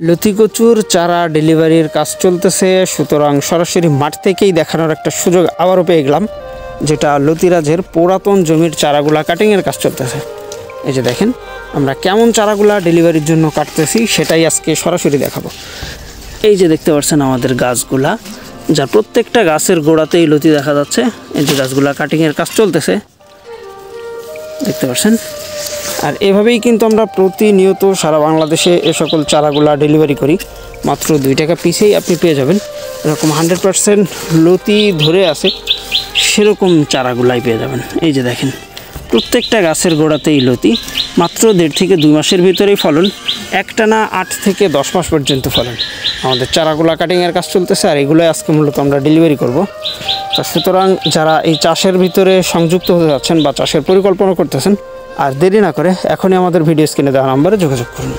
লতি কচুর চারা ডেলিভারির কাজ চলতেছে, সুতরাং সরাসরি মাঠ থেকেই দেখানোর একটা সুযোগ আবারও পেয়ে গেলাম, যেটা লতিরাজের পুরাতন জমির চারাগুলা কাটিংয়ের কাজ চলতেছে। এই যে দেখেন আমরা কেমন চারাগুলা ডেলিভারির জন্য কাটতেছি সেটাই আজকে সরাসরি দেখাবো। এই যে দেখতে পাচ্ছেন আমাদের গাছগুলা, যার প্রত্যেকটা গাছের গোড়াতেই লতি দেখা যাচ্ছে। এই যে গাছগুলা কাটিংয়ের কাজ চলতেছে দেখতে পাচ্ছেন। আর এভাবেই কিন্তু আমরা প্রতিনিয়ত সারা বাংলাদেশে এ সকল চারাগুলা ডেলিভারি করি। মাত্র 2 টাকা পিসেই আপনি পেয়ে যাবেন এরকম 100% লতি ধরে আছে সেরকম চারাগুলাই পেয়ে যাবেন। এই যে দেখেন প্রত্যেকটা গাছের গোড়াতেই লতি, মাত্র 1.5 থেকে 2 মাসের ভিতরেই ফলন, একটানা 8 থেকে 10 মাস পর্যন্ত ফলন। আমাদের চারাগুলা কাটিংয়ের কাজ চলতেছে আর এগুলোই আজকে মূলত আমরা ডেলিভারি করব। সুতরাং যারা এই চাষের ভিতরে সংযুক্ত হতে যাচ্ছেন বা চাষের পরিকল্পনা করতেছেন, আর দেরি না করে এখনই আমাদের ভিডিও স্ক্রিনে দেওয়া নম্বরে যোগাযোগ করুন।